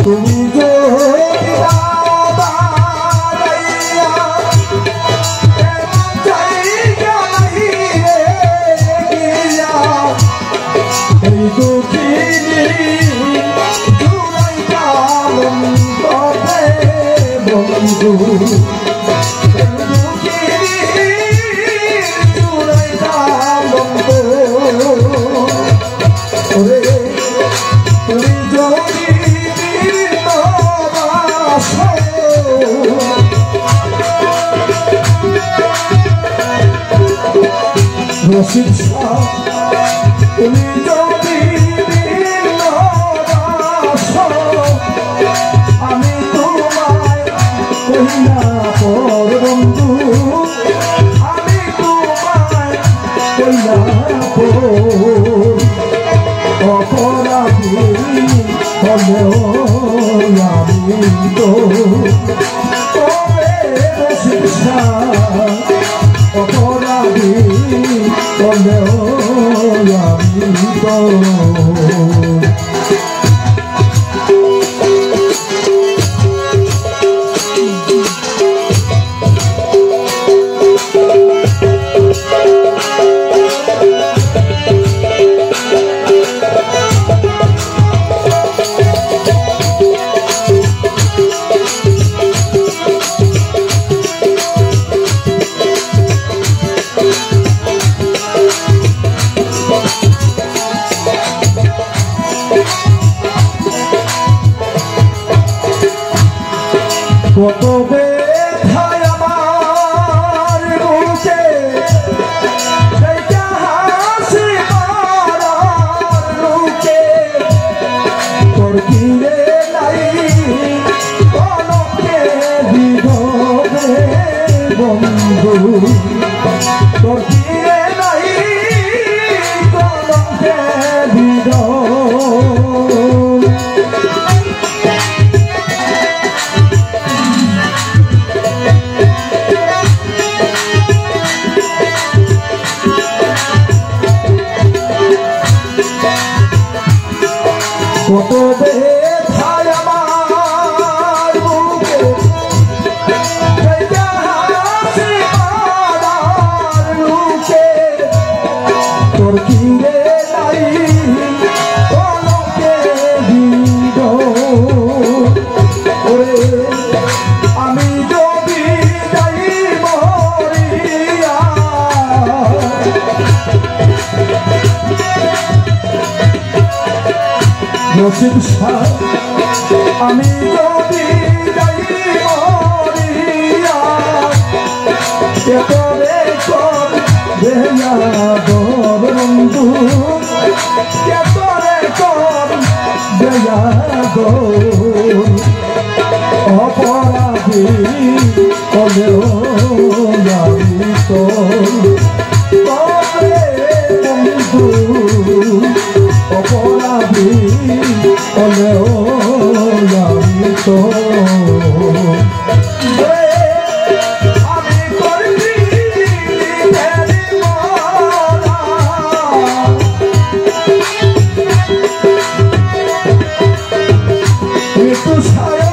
তুমি শিক্ষা তুমি যদি আমি তোমায় কহিলা পর বন্ধু আমি তোমায় কহিলা অপরাধী হলেও আমি তো শিক্ষা অপরাধী হলেও আমি তো কত ব্যথায় আমার বুকে সেইটা হাসি মারার লোকে তোর কিরে নাই কলকে বিধবে বন্ধু তোর কিরে নাই কলকে বিধব কত ব্যথায় আমার বুকে সেইটা হাসি মারার লোকে তোর কিরে নাই কলকে বিধব ওরে আমি যদি যাই মরিয়া নসিব শাহ আমি যদি যাই মরিয়া কেতরে কর দেয়া দর বন্ধু কেতরে কর দেয়া দর অপরাধী হলেও আমি তো বন্ধু অপরাধী হলেও আমি তো আমি করবি মৃত্যু ছায়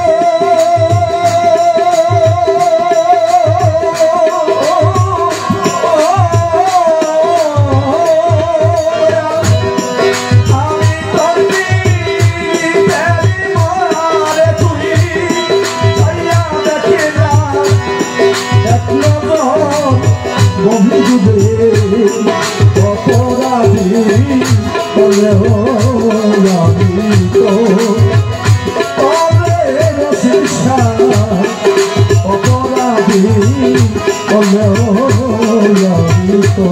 অপরাধী হলেও আমি তো শিক্ষা অপরাধী হলেও আমি তো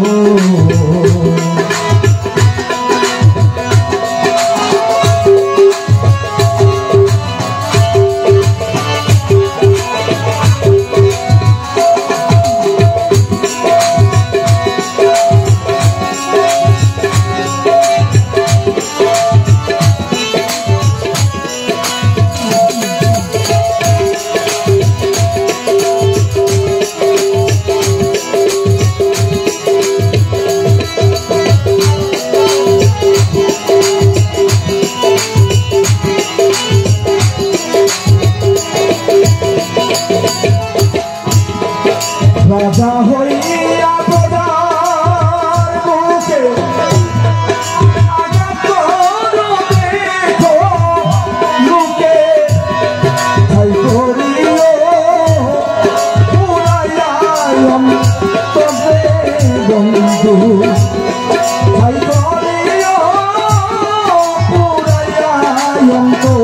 হইয়া পদার বুকে আঘাত করো দেখো লোকে তাই করিও পুরাইয়াম তবে বন্ধু তাই করিও পুরাইয়াম তো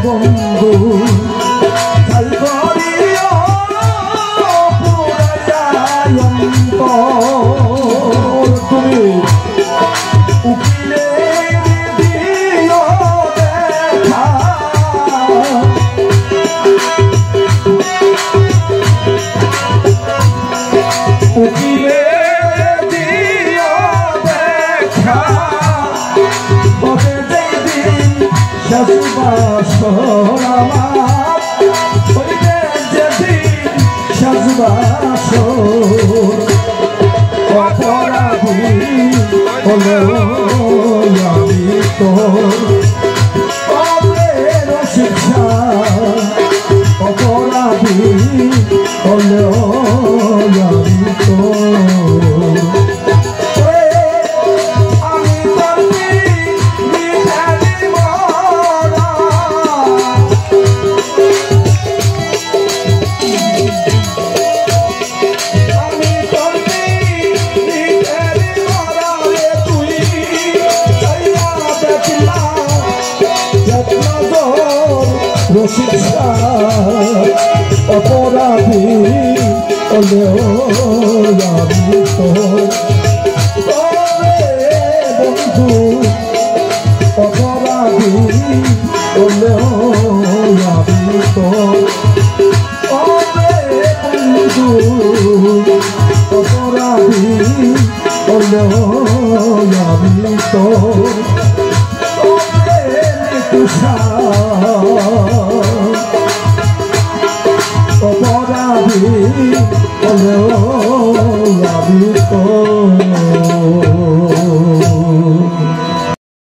বন্ধু তাই করিও পুরাইয়াম তুমি উকিলে দিও দেখা উকিলে দিও দেখা তবে যেদিন সাজবাসর আমার হইবে যেদিন সাজবাসর অপরাধী হলেও আমি তোর অপরের শিক্ষা অপরাধী হলেও আমি তোর শিক্ষা অপরাধী হলেও আমি বন্ধু অপরাধী হলেও আমি বন্ধু